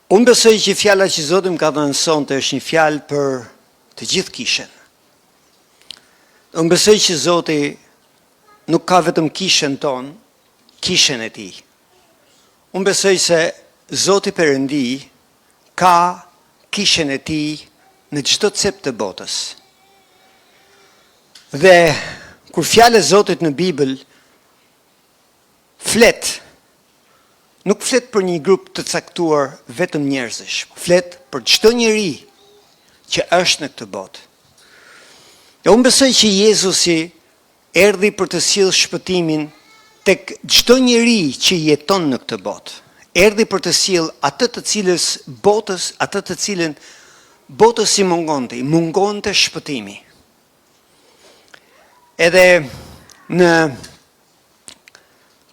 Unë besoj që fjala që Zoti më ka dhënë sonte është një fjalë për të gjithë kishën. Unë besoj që Zoti nuk ka vetëm kishën tonë, kishën e tij. Unë besoj se Zoti Perëndi ka kishën e tij në çdo cep të botës. Dhe kur fjala e Zotit në Bibël flet, nuk flet për një grup të caktuar vetëm njerëzish, flet për çdo njeri që është në këtë botë. Dhe unë besoj që Jezusi erdhi për të sjellë shpëtimin tek çdo njeri që jeton në këtë botë. Erdhi për të sjellë atë të cilën botës i mungonte shpëtimi. Edhe në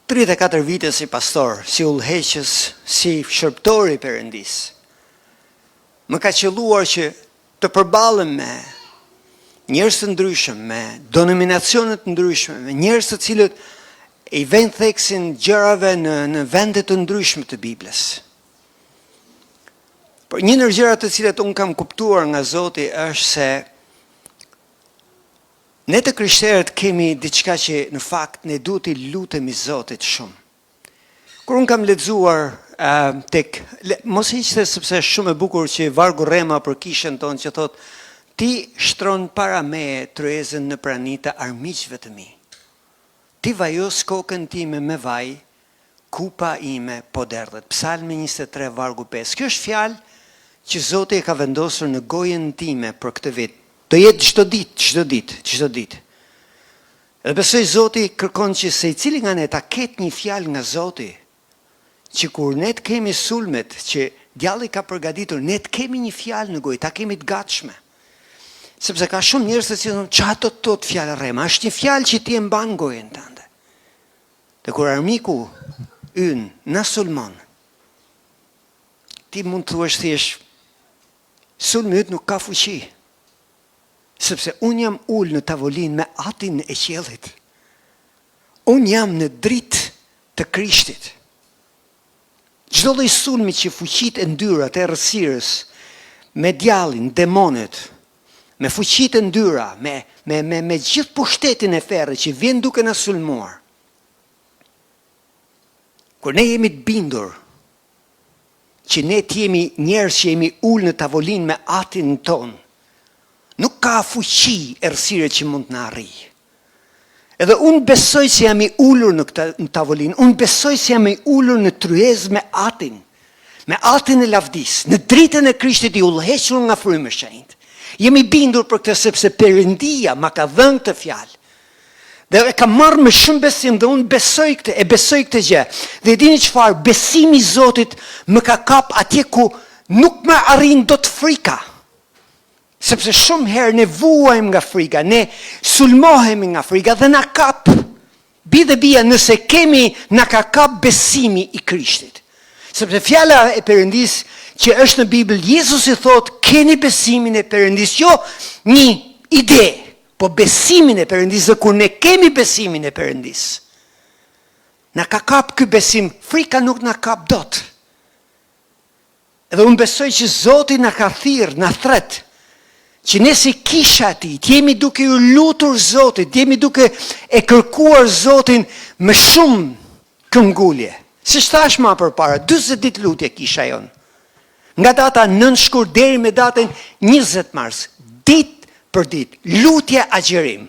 34 vite si pastor, si udhëheqës, si shërbëtor i Perëndis, më ka qelluar që të përballem me njerëz të ndryshëm, me denominacione të ndryshme, me njerëz të cilët i vënë theksin gjërave në vende të ndryshme të Biblës. Por një ndër gjërat të cilat unë kam kuptuar nga Zoti është se ne të krishterët kemi diçka që në fakt ne duhet i lutemi Zotit shumë. Kur unë kam lexuar mos hiqte sepse është shumë e bukur që vargu Rema për kishën tonë që thot ti shtron para me tryezën në pranitë të armiqve të mi. Ti vajos kokën time me vaj, kupa ime po derdhet. Psalmi 23 vargu 5. Kjo është fjalë që Zoti e ka vendosur në gojën time për këtë vit. Do jetë çdo ditë. Dhe besoj Zoti kërkon që secili nga ne ta ketë një fjalë nga Zoti, që kur ne të kemi sulmet që djalli ka përgatitur, ne të kemi një fjalë në gojë, ta kemi të gatshme. Sepse ka shumë njerëz që thonë, "Çfarë thot fjala Rema?" Është një fjalë që ti e mban gojën tënde. Dhe kur armiku ynë na sulmon, ti mund të thuash thjesht, sulmi yt nuk ka fuqi. Sepse unë jam ullë në tavolinë me atin e qiellit. Unë jam në dritë të Krishtit. Çdo lloj sulmi që fuqitë e ndyrat e errësirës, me djallin, demonet, me fuqitë e ndyra, me gjithë pushtetin e ferrit që vjen duke na sulmuar. Kur ne jemi të bindur që ne të jemi njerëz që jemi ullë në tavolinë me atin tonë, nuk ka fuqi errësire që mund të na arrijë. Edhe unë besoj se jam i ulur në tavolinë, unë besoj se jam i ulur në tryezë me atin e lavdis, në dritën e Krishtit i udhëhequr nga frymë e shenjtë. Jemi bindur për këtë sepse Perëndia ma ka dhënë këtë fjalë. Dhe e ka marrë me shumë besim dhe unë besoj këtë gjë. Dhe dini çfarë, besimi i Zotit më ka kap atje ku nuk më arrin dot frika. Sepse shumë herë ne vuajmë nga frika, ne sulmohemi nga frika dhe na kap. Bie bia nëse na ka kap besimi i Krishtit. Sepse fjala e Perëndis që është në Bibël, Jezusi thot, keni besimin e Perëndis, jo një ide, po besimin e Perëndis. Dhe kur ne kemi besimin e Perëndis, na ka kap ky besim, frika nuk na kap dot. Edhe unë besoj që Zoti na ka thirrë, na thret, që ne si kisha ti, t'jemi duke ju lutur Zotit, t'jemi duke e kërkuar Zotin me shumë këmbgulje. Si thash më përpara, 40 ditë lutje kisha jonë. Nga data 9 shkurt deri me datën 20 mars, ditë për ditë, lutje agjerim.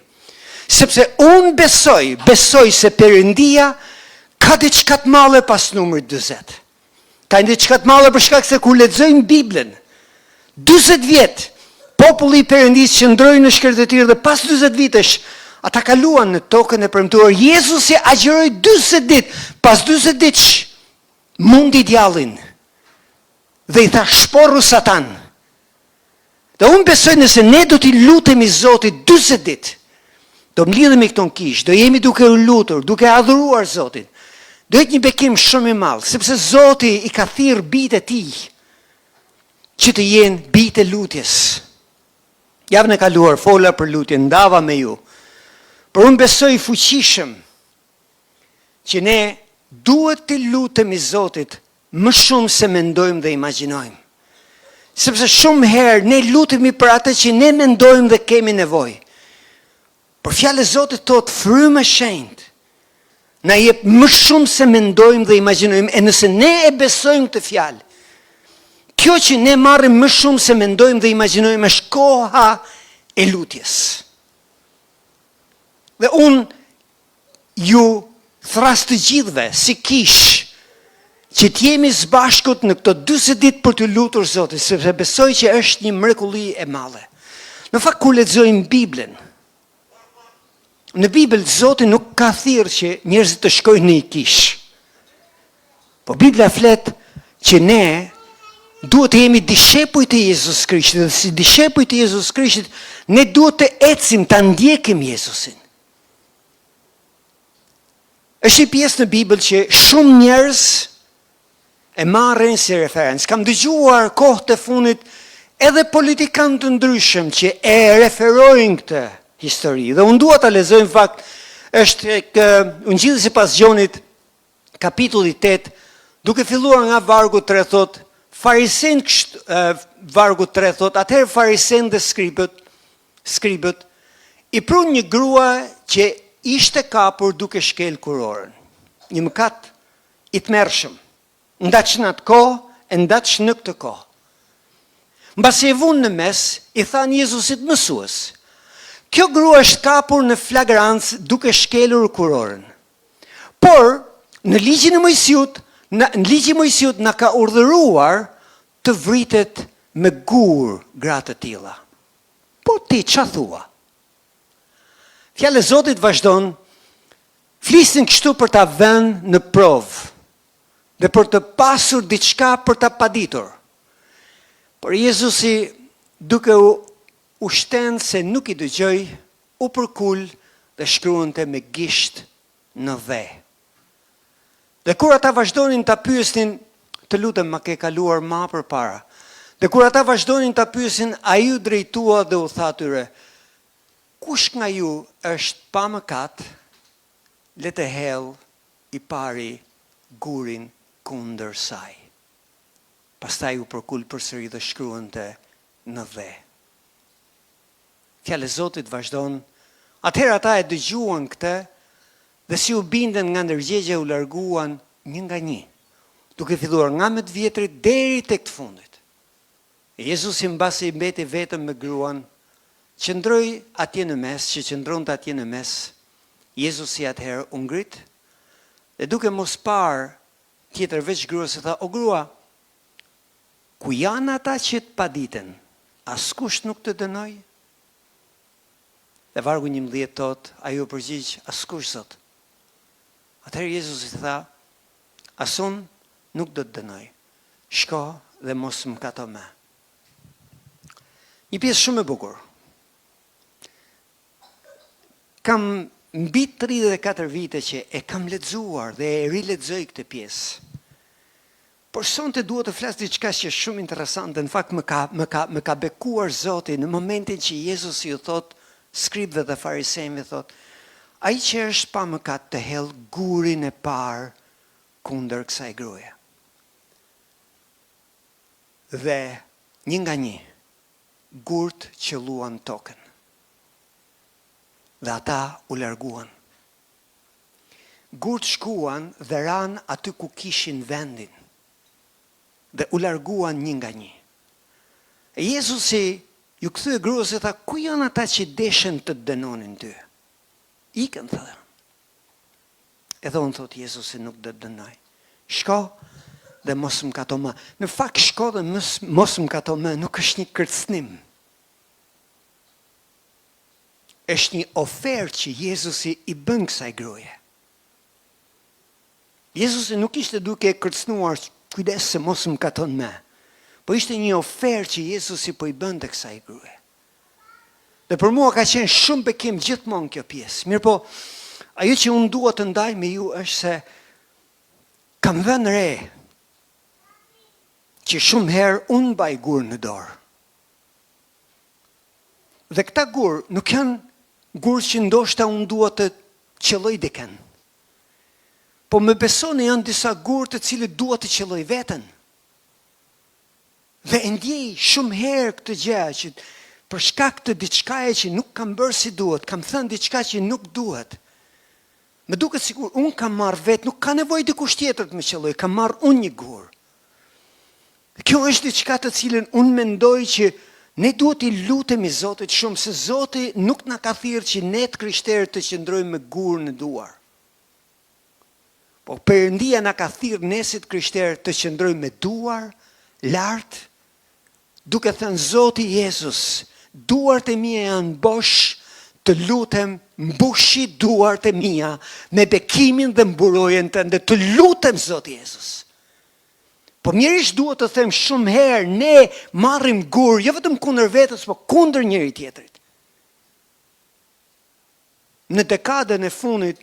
Sepse unë besoj se Perëndia ka diçka të madhe pas numrit 40. Ka diçka të madhe për shkak se kur lexojmë Biblën, 40 vjet populli i Perëndis qëndroi në shkretëtirë dhe pas 40 vitesh ata kaluan në tokën e premtuar. Jezusi agjeroi 40 ditë. Pas 40 ditësh mundi djallin dhe i tha shporru Satan. Dhe unë besoj nëse ne do t'i lutemi Zotit 40 ditë, do mlidhemi këto në kishë, do jemi duke u lutur, duke adhuruar Zotin. Do jetë një bekim shumë i madh, sepse Zoti i ka thirrë bijtë e tij që të jenë bijtë e lutjes. Javën e kaluar fola për lutje, ndava me ju. Por unë besoj fuqishëm që ne duhet të lutemi Zotit më shumë se mendojmë dhe imagjinojmë. Sepse shumë herë ne lutemi për atë që ne mendojmë dhe kemi nevojë. Por fjala e Zotit thotë frymë e shenjtë na jep më shumë se mendojmë dhe imagjinojmë, e nëse ne e besojmë këtë fjalë, kjo që ne marrim më shumë se mendojmë dhe imagjinojmë është koha e lutjes. Dhe unë ju thras të gjithëve si kish që t'jemi së bashkut në këto 40 ditë për të lutur Zotit, sepse besoj që është një mrekulli e madhe. Në fakt kur lexojmë Biblën, në Bibël Zoti nuk ka thirrë që njerëzit të shkojnë në një kish. Po Bibla flet që ne duhet të jemi dishepujt e Jezus Krishtit, dhe si dishepujt e Jezus Krishtit, ne duhet të ecim, të ndjekim Jezusin. Është një pjesë në Bibël që shumë njerëz e marrin si referencë. Kam dëgjuar kohët e fundit edhe politikanë të ndryshëm që e referojnë këtë histori. Dhe unë dua ta lexoj në fakt, është Ungjilli sipas Gjonit, kapitulli 8, duke filluar nga vargu 3 thot, farisen vargu 3 thot, atëherë farisen dhe skribët i prun një grua që ishte kapur duke shkel kurorën. Një mëkat i tmerrshëm. Ndaç në atë kohë, e ndaç në këtë kohë. Mbasi e vunë në mes, i than Jezusit mësues, kjo grua është kapur në flagrancë duke shkelur kurorën. Por, në ligjin e Mojsiut na ka urdhëruar të vritet me gur gratë të tilla. Po ti çfarë thua? Fjala e Zotit vazhdon, flisin kështu për ta vënë në provë dhe për të pasur diçka për ta paditur. Por Jezusi, duke u shtenë se nuk i dëgjoj, u përkul dhe shkruante me gisht në dhe. Dhe kur ata vazhdonin ta pyesnin, të lutem ma ke kaluar ma përpara. Dhe kur ata vazhdonin ta pyesin, ai u drejtua dhe u tha atyre, kush nga ju është pa mëkat, le të hell i pari gurin kundër saj. Pastaj u përkul përsëri dhe shkruante në dhe. Fjala e Zotit vazhdon. Atëherë ata e dëgjuan këtë dhe si u bindën nga ndërgjegja u larguan një nga një, duke filluar nga më të vjetrit deri tek të fundit. Jezusi mbasi mbeti vetëm me gruan, qëndroi atje në mes, që qëndronte atje në mes. Jezusi atëherë u ngrit dhe duke mos parë tjetër veç gruas, tha, o grua, ku janë ata që të paditen? Askush nuk të dënoi? Dhe vargu 11 thot, ai u përgjigj, askush Zot. Atëherë Jezusi tha, asun nuk do të dënoj. Shko dhe mos më kato më. Një pjesë shumë e bukur. Kam mbi 34 vite që e kam lexuar dhe e rilexoj këtë pjesë. Por sonte duhet të flas diçka që është shumë interesante, në fakt më ka bekuar Zoti në momentin që Jezusi u thot skribëve dhe farisejve, thot, ai që është pa mëkat të hell gurin e parë kundër kësaj gruaje. Dhe një nga një gurt qelluan tokën. Dhe ata u larguan. Gurt shkuan dhe ran aty ku kishin vendin. Dhe u larguan një nga një. E Jezusi ju kthye gruas e tha, ku janë ata që deshen të dënonin ty? Ikën, thë. Edhe unë thot Jezusi nuk do të dënoj. Shko dhe mos më kato më. Në fakt shko dhe mos më kato më nuk është një kërcënim. Është një ofertë që Jezusi i bën kësaj gruaje. Jezusi nuk ishte duke kërcënuar, kujdes se mos më katon më. Po ishte një ofertë që Jezusi po i bën të kësaj gruaje. Dhe për mua ka qenë shumë bekim gjithmonë kjo pjesë. Mirë po, ajo që unë dua të ndaj me ju është se kam vënë re që shumë herë unë mbaj gur në dorë. Dhe këta gur nuk janë gur që ndoshta unë dua të qelloj diken. Po më besoni janë disa gurë të cilët dua të qelloj veten. Dhe e ndjej shumë herë këtë gjë që për shkak të diçkaje që nuk kam bërë si duhet, kam thënë diçka që nuk duhet. Më duket sikur unë kam marrë vetë, nuk ka nevojë dikush tjetër të më qelloj, kam marrë unë një gurë. Kjo është diçka të cilën unë mendoj që ne duhet i lutemi Zotit shumë, se Zoti nuk na ka thirrë që ne të krishterët të qëndrojmë me gurë në duar. Po Perëndia na ka thirrë ne si të krishterët të qëndrojmë me duar lart, duke thënë Zoti Jezus, duart e mia janë bosh, të lutem mbushi duart e mia me bekimin dhe mburojen tënde, të lutem Zoti Jezus. Po mjerisht duhet të them shumë herë, ne marrim gurë, jo vetëm kundër vetes, po kundër njëri tjetrit. Në dekadën e fundit,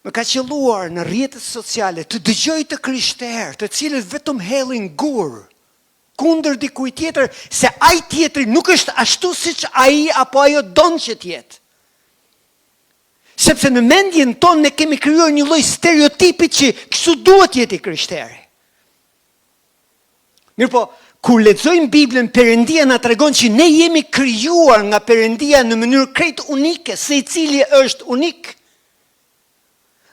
më ka qelluar në rrjetet sociale të dëgjoj të krishterë, të cilët vetëm hellin gurë kundër dikujt tjetër, se ai tjetri nuk është ashtu siç ai apo ajo don që të jetë. Sepse në mendjen tonë ne kemi krijuar një lloj stereotipi që kështu duhet jetë i krishterë. Mirë po, kur lexojmë Biblën, Perëndia na tregon që ne jemi krijuar nga Perëndia në mënyrë krejt unike, se i cili është unik.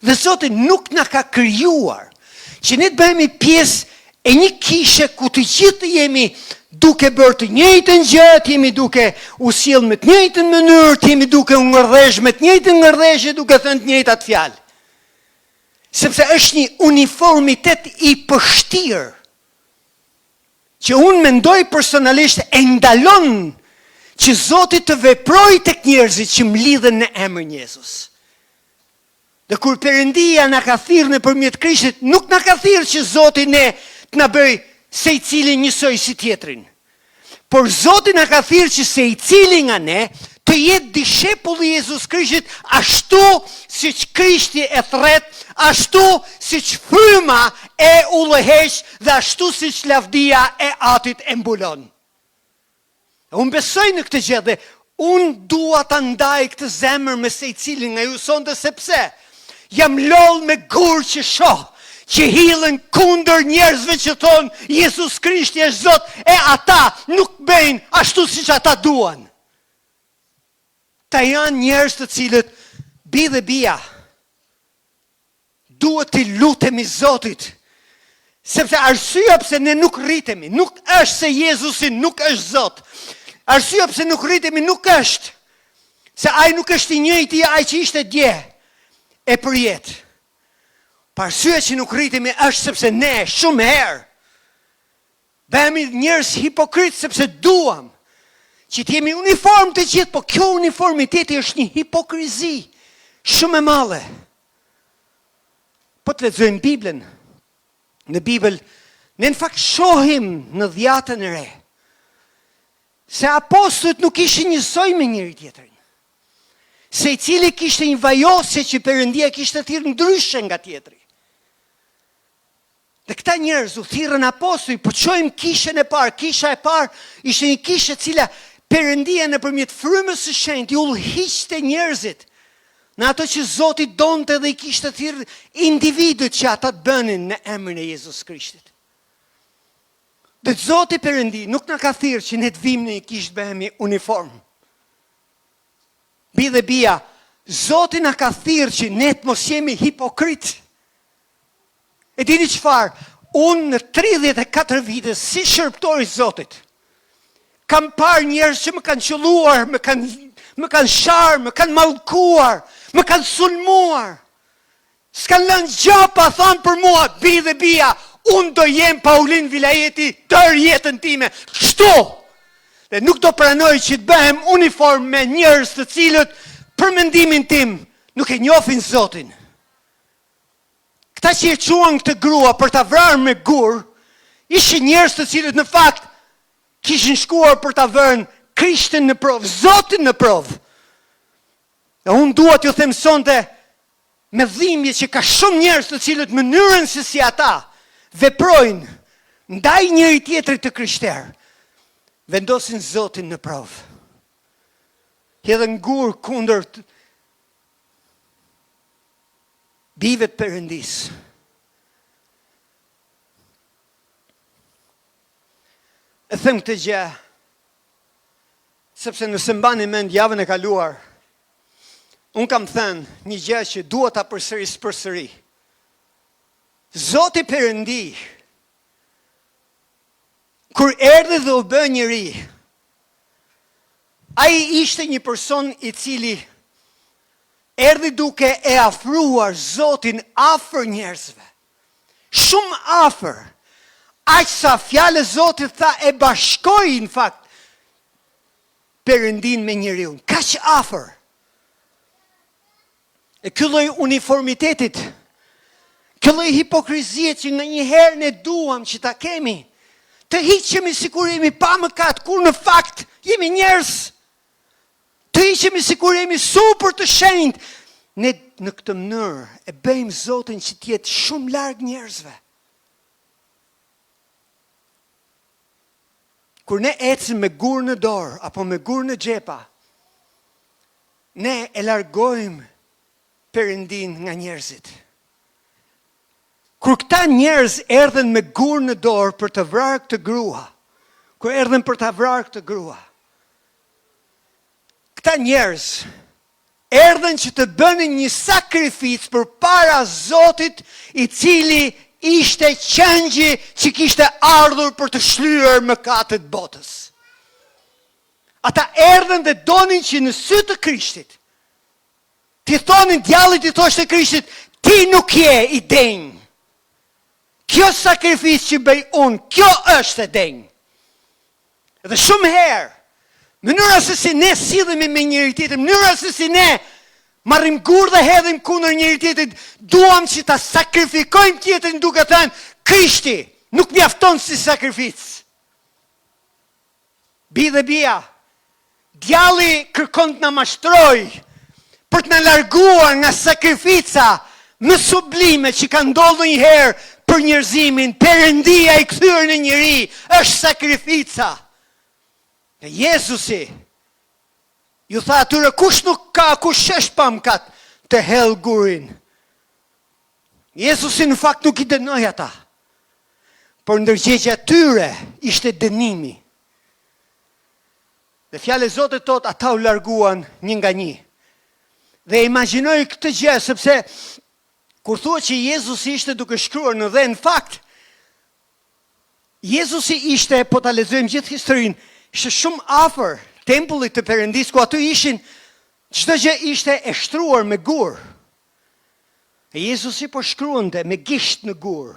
Dhe Zoti nuk na ka krijuar që ne të bëhemi pjesë e një kishe ku të gjithë jemi duke bërë të njëjtën gjë, jemi duke u sjell me të njëjtën mënyrë, jemi duke u ngërresh me të njëjtën ngërreshje, duke thënë të njëjtat fjalë. Sepse është një uniformitet i përshtirë që unë mendoj personalisht e ndalon që Zoti të veprojë tek njerëzit që mlidhen në emrin Jezus. Dhe kur Perëndia na ka thirrë nëpërmjet Krishtit, nuk na ka thirrë që Zoti ne të na bëj se i cili njësoj si tjetrin. Por Zoti na ka thirrë që se i cili nga ne të jetë dishepull i Jezus Krishtit, ashtu siç Krishti e thret, ashtu siç fryma e ulëheq dhe ashtu siç lavdia e atit e mbulon. Unë besoj në këtë gjë dhe unë dua ta ndaj këtë zemër me secilin nga ju sonte, sepse jam lodh me gurë që shoh, që hidhen kundër njerëzve që thonë Jezus Krishti është Zot, e ata nuk bëjnë ashtu siç ata duan. Ta janë njerëz të cilët bi dhe bia duhet të lutemi Zotit, sepse arsyeja pse ne nuk rritemi, nuk është se Jezusi nuk është Zot. Arsyeja pse nuk rritemi nuk është se ai nuk është i njëjti ai që ishte dje e përjet. Arsyeja që nuk rritemi është sepse ne shumë herë bëhemi njerëz hipokrit sepse duam që të jemi uniform të gjithë, po kjo uniformiteti është një hipokrizi shumë e madhe. Po të lexojmë Biblën. Në Bibël ne në fakt shohim në Dhjatën e Re se apostujt nuk ishin njësoj me njëri tjetrin. Se i cili kishte një vajosje që Perëndia kishte thirrë ndryshe nga tjetri. Dhe këta njerëz u thirrën apostujt, po çojmë kishën e parë. Kisha e parë ishte një kishë e cila Perëndia nëpërmjet frymës së shenjtë ulhiqte njerëzit në ato që Zoti donte dhe i kishte thirrë individët që ata të bënin në emrin e Jezus Krishtit. Dhe Zoti Perëndi nuk na ka thirrë që ne të vim në një kishë bëhemi uniform. Bi dhe bia, Zoti na ka thirrë që ne të mos jemi hipokrit. E dini çfarë? Unë në 34 vite si shërptor i Zotit kam parë njerëz që më kanë qelluar, më kanë sharë, më kanë mallkuar, më kanë sulmuar. S'kan lënë gjapa, thanë për mua, bi dhe bia, unë do jem Paulin Vilajeti tër jetën time. Kështu! Dhe nuk do pranoj që të bëhem uniform me njerëz të cilët për mendimin tim nuk e njohin Zotin. Këta që e quan këtë grua për ta vrarë me gur, ishin njerëz të cilët në fakt kishin shkuar për ta vënë Krishtin në provë, Zotin në provë. Dhe unë dua t'ju them sonte me dhimbje që ka shumë njerëz të cilët mënyrën se si ata veprojnë ndaj njëri tjetrit të krishterë, vendosin Zotin në provë. Hedhën gur kundër Bive të Perëndis. E them këtë gjë, sepse nëse mbani mend javën e kaluar, unë kam thënë një gjë që duhet ta përsëris përsëri. Zoti Perëndi, kur erdhi dhe u bë njeri, ai ishte një person i cili erdhi duke e afruar Zotin afër njerëzve. Shumë afër. Aq sa fjalë Zotit tha e bashkoi në fakt Perëndin me njeriu. Kaq afër. E ky lloj uniformitetit, ky lloj hipokrizie që ndonjëherë ne duam që ta kemi, të hiqemi sikur jemi pa mëkat, kur në fakt jemi njerëz. Të hiqemi sikur jemi super të shenjtë. Ne në këtë mënyrë e bëjmë Zotin që të jetë shumë larg njerëzve. Kur ne ecim me gurë në dorë apo me gurë në xhepa, ne e largojmë Perëndin nga njerëzit. Kur këta njerëz erdhen me gurë në dorë për të vrarë këtë grua, kur erdhen për të vrarë këtë grua, këta njerëz erdhen që të bënin një sakrificë përpara Zotit, i cili ishte qengji që kishte ardhur për të shlyer mëkatet botës. Ata erdhen dhe donin që në sy të Krishtit, ti thonin djallit, i thoshte Krishtit, ti nuk je i denjë. Kjo sakrificë që bëj unë, kjo është e denjë. Dhe shumë herë, mënyra se si ne sillemi me njëri tjetrin, mënyra se si ne marrim gurë dhe hedhim kundër njëri tjetrit, duam që ta sakrifikojmë tjetrin duke thënë, Krishti nuk mjafton si sakrificë. Bi dhe bia, djalli kërkon të na mashtroj për të na larguar nga sakrifica më sublime që ka ndodhur një herë për njerëzimin. Perëndia i kthyer në njeri është sakrifica. E Jezusi ju tha atyre, kush nuk ka, kush është pa mëkat, të hell gurin. Jezusi në fakt nuk i dënoi ata, por ndërgjegjja e tyre ishte dënimi. Dhe fjalë e Zotit thot, ata u larguan një nga një. Dhe imagjinoj këtë gjë, sepse kur thuhet që Jezusi ishte duke shkruar në dhe, në fakt, Jezusi ishte, po ta lexojmë gjithë historinë, ishte shumë afër tempullit të Perëndis, ku aty ishin, çdo gjë ishte e shtruar me gur. E Jezusi po shkruante me gisht në gur.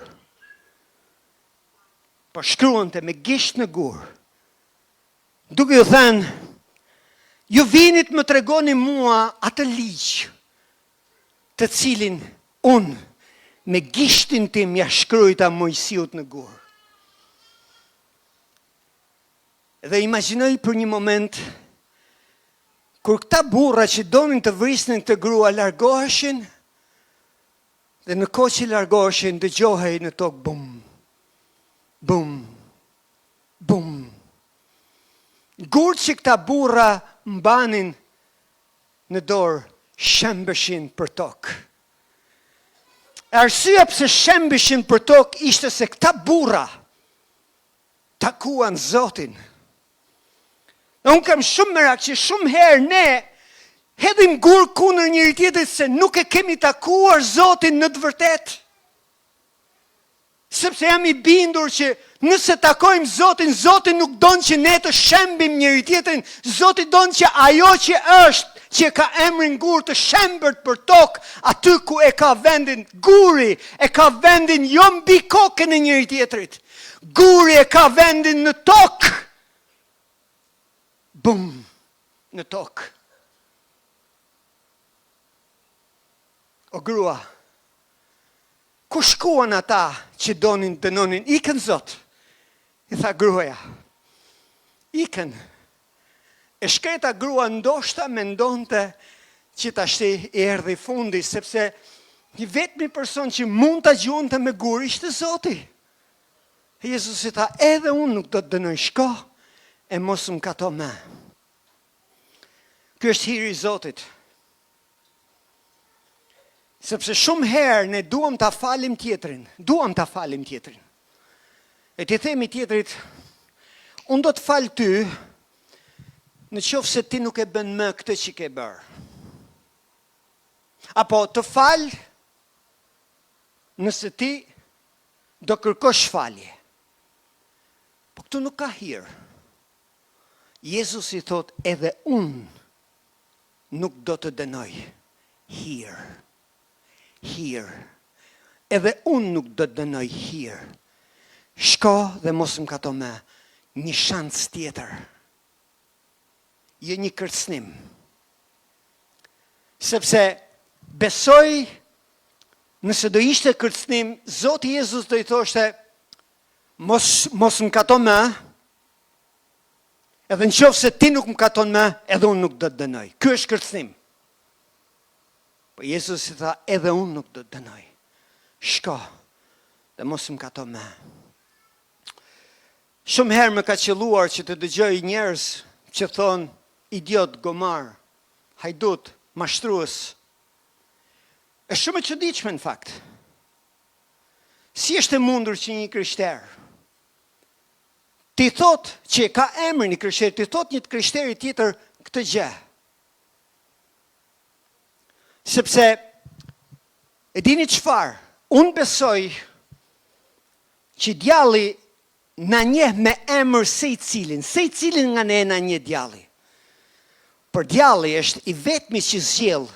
Po shkruante me gisht në gur. Duke ju thënë, ju vinit më tregoni mua atë ligj, të cilin unë me gishtin tim ja shkruajta Mojsiut në gur. Dhe imagjinoj për një moment, kur këta burra që donin të vrisnin këtë grua largoheshin, dhe në kohë që largoheshin, dëgjohej në tokë bum, bum, bum. Gurët që këta burra mbanin në dorë, shembeshin për tokë. Arsyeja pse shembeshin për tokë ishte se këta burra takuan Zotin. Unë kam shumë merak që shumë herë ne hedhim gur kundër njëri tjetrit se nuk e kemi takuar Zotin në të vërtetë. Sepse jam i bindur që nëse takojmë Zotin, Zoti nuk don që ne të shembim njëri tjetrin, Zoti don që ajo që është, që ka emrin gur të shembert për tokë, aty ku e ka vendin guri, e ka vendin jo mbi kokën e njëri tjetrit. Guri e ka vendin në tokë. Bum, në tokë. O grua, ku shkuan ata që donin dënonin? Ikën Zot, i tha gruaja. Ikën. E shkreta grua ndoshta mendonte që tashti i erdhi fundi, sepse një vetmi person që mund ta gjuante me gur ishte Zoti. Jezusi tha, edhe unë nuk do të dënoj, shko e mos më kato me. Ky është hiri i Zotit. Sepse shumë herë ne duam ta falim tjetrin. E ti themi tjetrit, unë do të fal ty, në qoftë se ti nuk e bën më këtë që ke bërë. Apo të fal, nëse ti do kërkosh falje. Po këtu nuk ka hir. Jezus i thot, edhe unë nuk do të dënoj. Hir. Edhe unë nuk do të dënoj hir. Shko dhe mos më kato me një shans tjetër. Jo një kërcënim. Sepse besoj, nëse do ishte kërcënim, Zoti Jezus do i thoshte, mos më kato me, edhe në qoftë se ti nuk më katon me, edhe unë nuk do të dënoj. Ky është kërcënim. Po Jezus i tha, edhe unë nuk do të dënoj. Shko dhe mos më kato me. Shumë herë më ka qelluar që të dëgjoj njerëz që thonë idiot, gomar, hajdut, mashtrues. Është shumë e çuditshme në fakt. Si është e mundur që një krishter ti thot që ka emrin i krishter, ti thot një krishteri tjetër këtë gjë. Sepse e dini çfarë? Unë besoj që djalli na njeh me emër se i cilin nga ne na njeh djalli. Por djalli është i vetmi që zgjell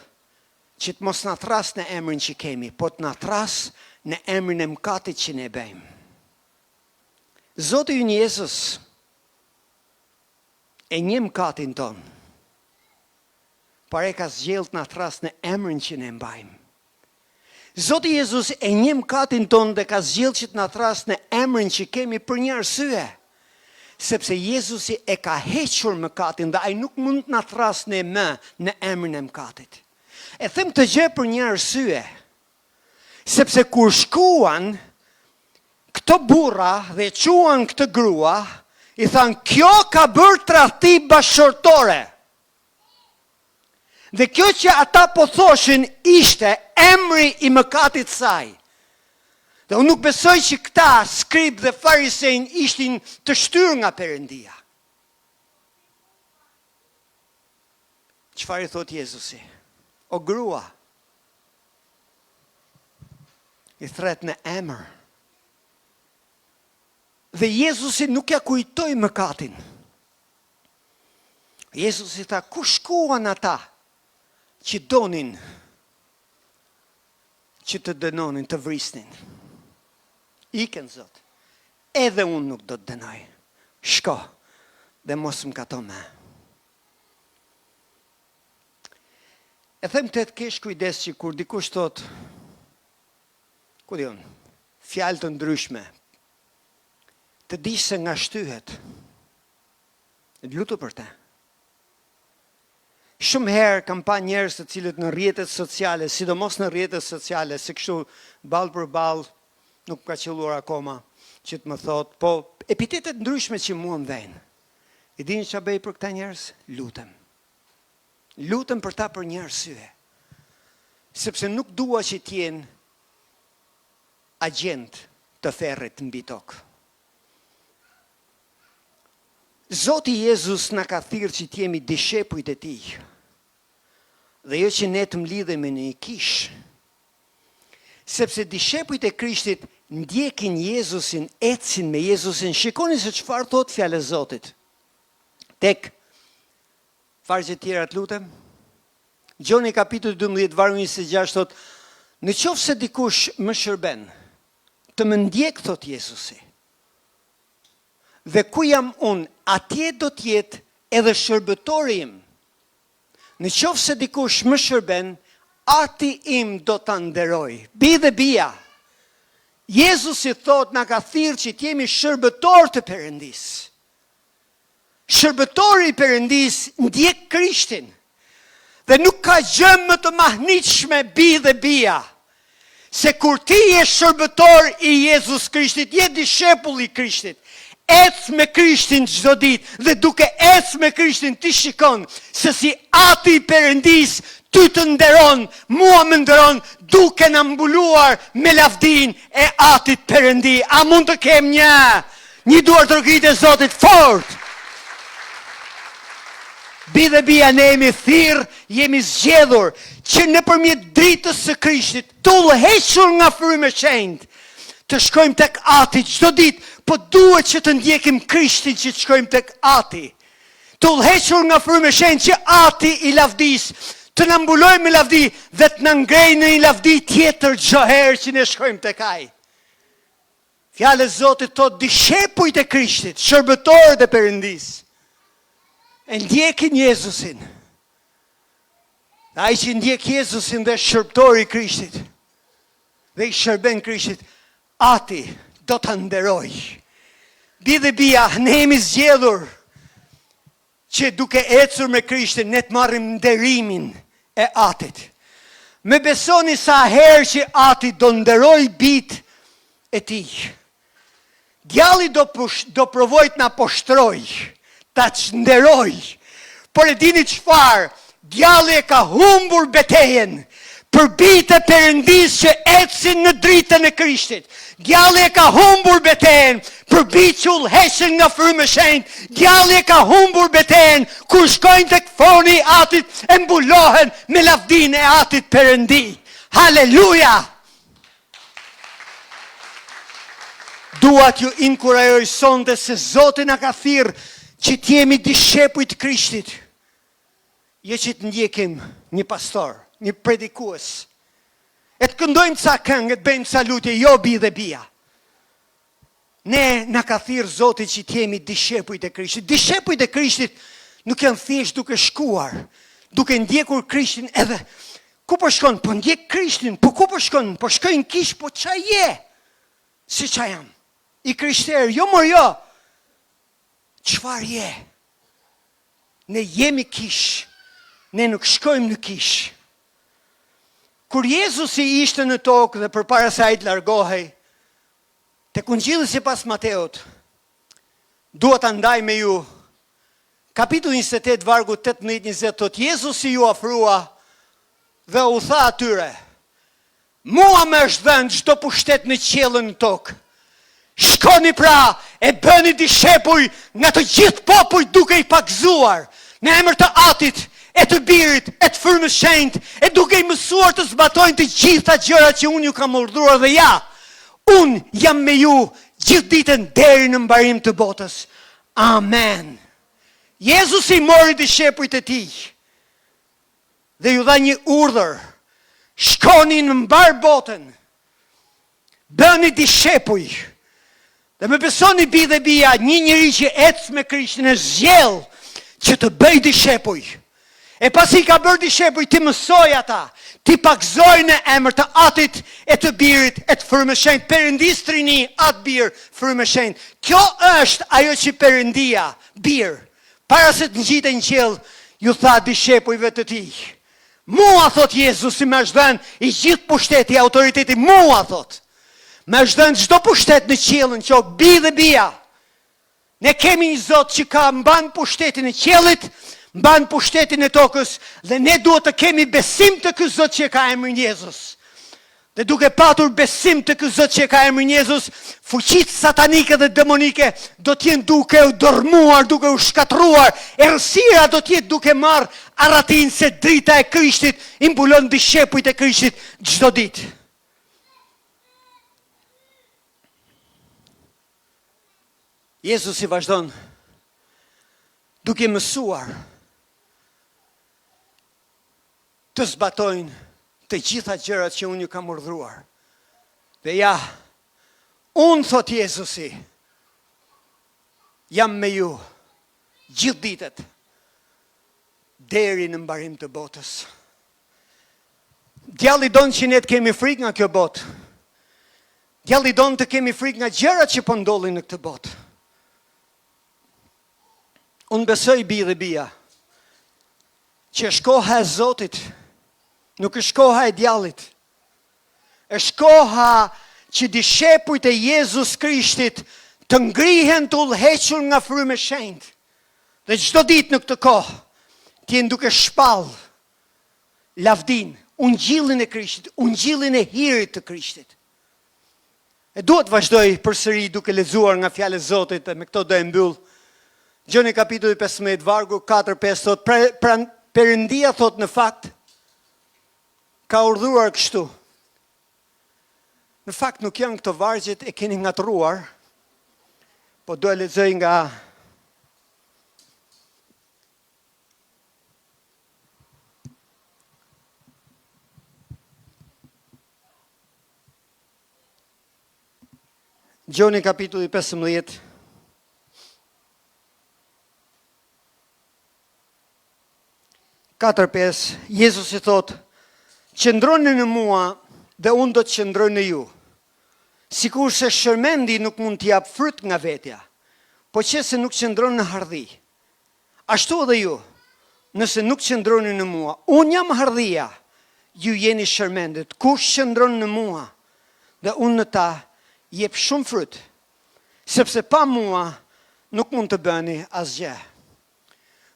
që të mos na thras në emrin që kemi, po të na thras në emrin e mëkatit që ne bëjmë. Zoti ynë Jezus e një mëkatin ton, por e ka zgjell të na thras në emrin që ne mbajmë. Zoti Jezus e një mëkatin ton dhe ka zgjell që të na thras në emrin që kemi për një arsye. Sepse Jezusi e ka hequr mëkatin dhe ai nuk mund të na thras ne më në emrin e mëkatit. E them të gjë për një arsye. Sepse kur shkuan këto burra dhe quan këtë grua, i thanë, kjo ka bërë tradhti bashkëshortore. Dhe kjo që ata po thoshin ishte emri i mëkatit saj. Dhe unë nuk besoj që këta skrib dhe farisejn ishtin të shtyr nga Perëndia. Çfarë i thot Jezusi? O grua, i thret në emër. Dhe Jezusi nuk ja kujtoi mëkatin. Jezusi tha, ku shkuan ata që donin që të dënonin, të vrisnin? Iken Zot. Edhe unë nuk do të dënoj. Shko dhe mos më kato me. E them të kesh kujdes që kur dikush thot, ku diun, fjalë të ndryshme, të dish se nga shtyhet. Lutu për te. Shumë herë kam pa njerëz të cilët në rrjetet sociale, sidomos në rrjetet sociale, se kështu ballë për ballë, nuk ka qelluar akoma, që të më thot, po epitetet ndryshme që mua më vejnë. I dini ç'a bëj për këta njerëz? Lutem. Lutem për ta për një arsye. Sepse nuk dua që t'jen agent të ferrit mbi tokë. Zoti Jezus na ka thirrë që t'jemi dishepujt e tij. Dhe jo që ne të mlidhemi në një kish. Sepse dishepujt e Krishtit ndjekin Jezusin, ecin me Jezusin. Shikoni se çfarë thot fjala e Zotit. Tek vargje tjera të lutem. Gjoni kapitulli 12, vargu 26 thot, në qoftë se dikush më shërben, të më ndjek, thot Jezusi. Dhe ku jam unë, atje do t'jetë edhe shërbëtori im. Në qoftë se dikush më shërben, ati im do ta nderoj. Bi dhe bia. Jezusi thot na ka thirrë që t'jemi shërbëtor të Perëndis. Shërbëtori i Perëndis ndjek Krishtin. Dhe nuk ka gjë më të mahnitshme bi dhe bia. Se kur ti je shërbëtor i Jezus Krishtit, je dishepull i Krishtit, ec me Krishtin çdo ditë dhe duke ec me Krishtin ti shikon se si ati i Perëndis ty të nderon, mua më nderon duke na mbuluar me lavdin e atit Perëndi. A mund të kem një duar trokit e Zotit fort? Bi dhe bia, ne jemi thirr, jemi zgjedhur që nëpërmjet dritës së Krishtit, të udhëhequr nga frymë e shenjtë, të shkojmë tek Ati çdo ditë, po duhet që të ndjekim Krishtin që të shkojmë tek Ati. Të udhëhequr nga frymë e shenjtë që Ati i lavdis, të na mbulojë me lavdi dhe të na ngrejë në një lavdi tjetër çdo herë që ne shkojmë tek Ai. Fjala e Zotit thotë dishepujt e Krishtit, shërbëtorët e Perëndis, e ndjekin Jezusin. Dhe ai që ndjek Jezusin dhe shërbëtori i Krishtit, dhe i shërben Krishtit, Ati do të nderoj. Bi dhe bia, ne jemi zgjedhur që duke ecur me Krishtin, ne të marrim nderimin e Atit. Me besoni sa herë që Ati do nderoj bit e tij. Djalli do provoj të na poshtroj, ta çnderoj. Por e dini çfarë? Djalli e ka humbur betejën për bitë e Perëndis që ecin në dritën e Krishtit. Djalli e ka humbur betejën për bitë që udhëheqen nga frymë e shenjtë. Djalli e ka humbur betejën kur shkojnë tek foni i Atit e mbulohen me lavdinë e Atit Perëndi. Haleluja! Dua t'ju inkurajoj sonte se Zoti na ka thirrë që t'jemi dishepujt të Krishtit. Jo që të ndjekim një pastor, një predikues. E të këndojmë ca këngë, të bëjmë ca lutje, jo bi dhe bia. Ne na ka thirrë Zoti që t'jemi dishepujt e Krishtit. Dishepujt e Krishtit nuk janë thjesht duke shkuar, duke ndjekur Krishtin edhe ku po shkon? Po ndjek Krishtin, po ku po shkon? Po shkojnë kish, po qa je? Si qa jam? I krishterë, jo mor jo. Qfar je? Ne jemi kish, ne nuk shkojmë në kish. Kur Jezusi ishte në tokë dhe përpara se ai të largohej, tek Ungjilli sipas Mateut, dua ta ndaj me ju, kapitulli 28, vargu 18-20, thot Jezusi ju ofrua dhe u tha atyre, mua më është dhënë çdo pushtet në qiell në tokë. Shkoni pra e bëni dishepuj nga të gjithë popujt duke i pagzuar në emër të Atit, e të Birit, e të Frymës së Shenjtë, e duke i mësuar të zbatojnë të gjitha gjërat që unë ju kam urdhëruar dhe ja, unë jam me ju gjithë ditën deri në mbarim të botës. Amen. Jezusi mori dishepujt e tij dhe ju dha një urdhër. Shkoni në mbar botën. Bëni dishepuj. Dhe me besoni bi dhe bia, një njëri që ecë me Krishtin e zgjell që të bëj dishepuj. E pasi ka bërë dishepuj, ti mësoj ata, ti pagzoj në emër të Atit, e të Birit, e të Frymës së Shenjtë, Perëndis Trini, Atë Bir, Frymë Shenjtë. Kjo është ajo që Perëndia, Bir, para se të ngjitej në qiell, ju tha dishepujve të tij. Mua, thot Jezusi, më është dhënë i gjithë pushteti, autoriteti, mua, thot. Më është dhënë çdo pushtet në qiellin, qoftë bi dhe bia. Ne kemi një Zot që ka mban pushtetin e qiellit, mban pushtetin e tokës, dhe ne duhet të kemi besim të ky Zot që ka emrin Jezus. Dhe duke patur besim të ky Zot që ka emrin Jezus, fuqitë satanike dhe demonike do të jenë duke u dormuar, duke u shkatruar, errësira do të jetë duke marr arratin se drita e Krishtit i mbulon dishepujt e Krishtit çdo ditë. Jezusi vazhdon duke mësuar të zbatojnë të gjitha gjërat që unë ju kam urdhëruar. Dhe ja, unë, thot Jezusi, jam me ju gjithë ditët deri në mbarim të botës. Djalli don që ne të kemi frikë nga kjo botë. Djalli don të kemi frikë nga gjërat që po ndodhin në këtë botë. Unë besoj bi dhe bia që është koha e Zotit, nuk është koha e djallit. Është koha që dishepujt e Jezus Krishtit të ngrihen të udhëhequr nga frymë e shenjtë. Dhe çdo ditë në këtë kohë, ti je duke shpall lavdin, ungjillin e Krishtit, ungjillin e hirit të Krishtit. E duhet vazhdoj përsëri duke lexuar nga fjala e Zotit, dhe me këto do e mbyll. Gjoni kapitulli 15, vargu 4-5 thot, Perëndia thot në fakt ka urdhëruar kështu. Në fakt nuk janë këto vargjet, e keni ngatruar, po do e lexoj nga Gjoni kapitulli 15. Jezus i thot, qëndroni në mua dhe unë do të qëndroj në ju. Sikur se shërmendi nuk mund t'jap fryt nga vetja, po që se nuk qëndron në hardhi. Ashtu edhe ju, nëse nuk qëndroni në mua, unë jam hardhia, ju jeni shërmendet. Kush qëndron në mua dhe unë në ta, jep shumë fryt, sepse pa mua nuk mund të bëni asgjë.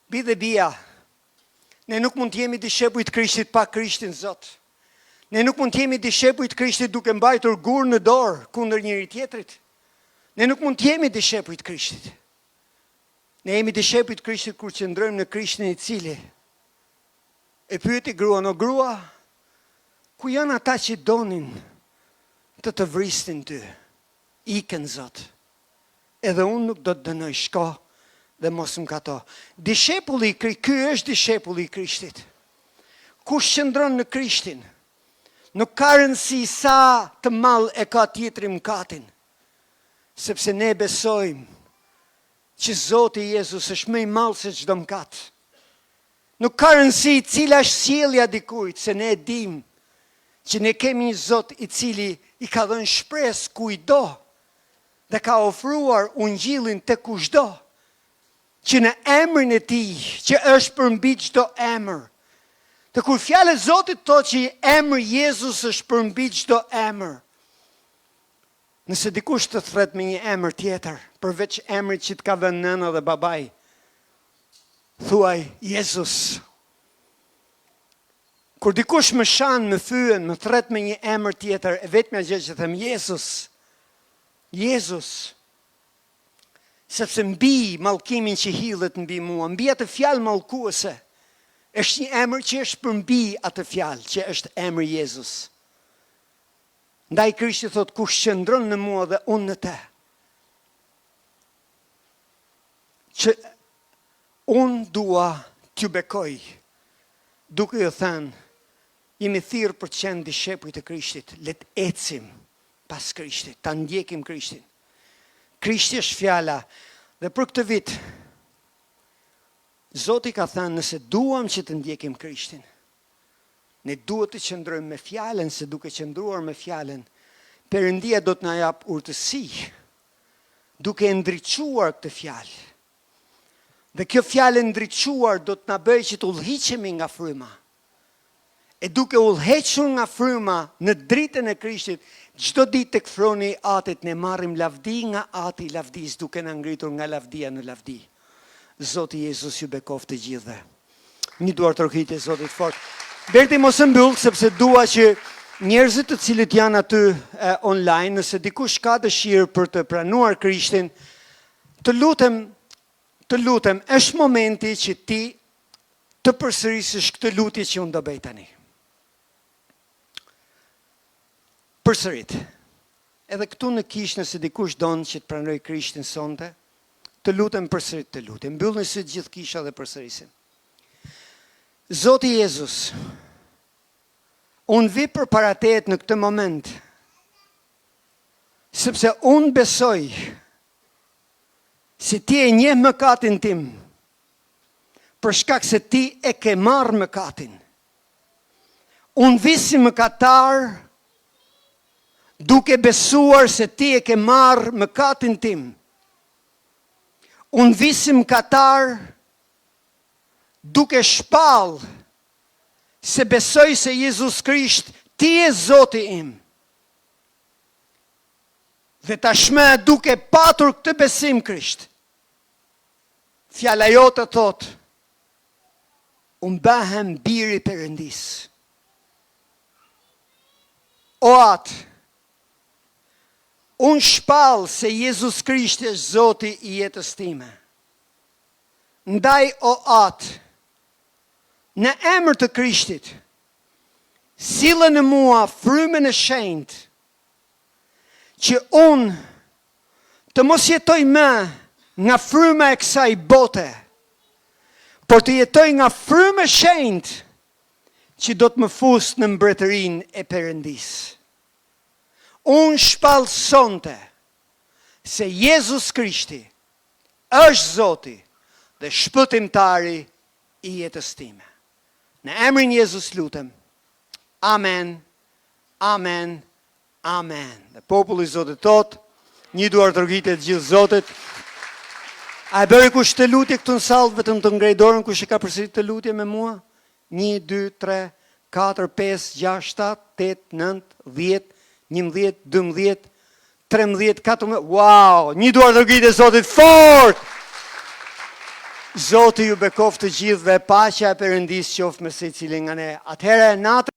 Bi dhe bia, ne nuk mund të jemi dishepujt Krishtit pa Krishtin Zot. Ne nuk mund të jemi dishepujt Krishtit duke mbajtur gur në dorë kundër njëri tjetrit. Ne nuk mund të jemi dishepujt Krishtit. Ne jemi dishepujt Krishtit kur qëndrojmë në Krishtin i cili e pyeti gruan, o grua, ku janë ata që donin të vristin ty? Ikën Zot. Edhe unë nuk do të dënoj, shko dhe mos më kato. Dishepulli, ky është dishepulli i Krishtit. Kush qëndron në Krishtin, nuk ka rëndësi sa të mall e ka tjetri mkatin, sepse ne besojmë që Zoti Jezus është më i madh se çdo mkat. Nuk ka rëndësi cila është sjellja dikujt, se ne e dim që ne kemi një Zot i cili i ka dhënë shpresë kujdo dhe ka ofruar ungjillin te kushdo, që në emrin e tij, që është përmbi çdo emër. Të kur fjala e Zotit thotë që emri Jezus është përmbi çdo emër. Nëse dikush të thret me një emër tjetër, përveç emrit që të ka dhënë nëna dhe babai, thuaj Jezus. Kur dikush më shan, më thyen, më thret me një emër tjetër, e vetmja gjë që them Jezus. Jezus. Sepse mbi mallkimin që hidhet mbi mua, mbi atë fjalë mallkuese, është një emër që është përmbi atë fjalë, që është emri Jezus. Ndaj Krishti thot, kush qëndron në mua dhe unë në te, që unë dua t'ju bekoj, duke ju thënë, jemi thirrë për të qenë dishepujt e Krishtit, le të ecim pas Krishtit, ta ndjekim Krishtin. Krishti është fjala, dhe për këtë vit, Zoti ka thënë, nëse duam që të ndjekim Krishtin, ne duhet të qëndrojmë me fjalen, se duke qëndruar me fjalen, Perëndia do të na jap urtësi, duke ndriçuar këtë fjalë. Dhe kjo fjalë ndriçuar do të na bëjë që të udhëhiqemi nga fryma. E duke udhëhequr nga fryma në dritën e Krishtit, çdo ditë tek froni i atit ne marrim lavdi nga ati i lavdis, duke na ngritur nga lavdia në lavdi. Zoti Jezus ju bekoft të gjithëve. Një duar trokitje Zotit fort. Berti mos e mbyll, sepse dua që njerëzit të cilët janë aty online, nëse dikush ka dëshirë për të pranuar Krishtin, të lutem, është momenti që ti të përsërisësh këtë lutje që unë do bëj tani. Përsërit. Edhe këtu në kish, nëse dikush don që të pranoj Krishtin sonte, të lutem përsërit të lutem. Mbyllni sy të gjithë kisha dhe përsërisim. Zoti Jezus, unë vi për para teje në këtë moment, sepse unë besoj se ti e njeh mëkatin tim, për shkak se ti e ke marrë mëkatin. Unë vi si mëkatar, duke besuar se ti e ke marrë mëkatin tim. Unë vi si mëkatar, duke shpall se besoj se Jezus Krisht ti e Zoti im. Dhe tashmë duke patur këtë besim Krisht, fjala jote thot, unë bëhem biri Perëndis. O atë, unë shpall se Jezus Krisht është Zoti i jetës time. Ndaj o atë, në emër të Krishtit, sille në mua frymën e shenjtë, që unë të mos jetoj më nga fryma e kësaj bote, por të jetoj nga fryma e shenjtë që do të më fusë në mbretërinë e Perëndis. Unë shpall sonte se Jezus Krishti është Zoti dhe shpëtimtari i jetës time. Në emrin Jezus lutem. Amen. Amen. Amen. Dhe populli i Zotit thot, një duar trogitë të gjithë Zotit. A e bëri kush të lutje këtu në sallë, vetëm të ngrej dorën kush e ka përsëritur të lutje me mua? 1, 2, 3, 4, 5, 6, 7, 8, 9, 10, 11, 12, 13, 14. Wow, një duar trogitë të Zotit fort. Zoti ju bekoft të gjithë dhe paqja e Perëndis qoftë me secilin nga ne. Atëherë natë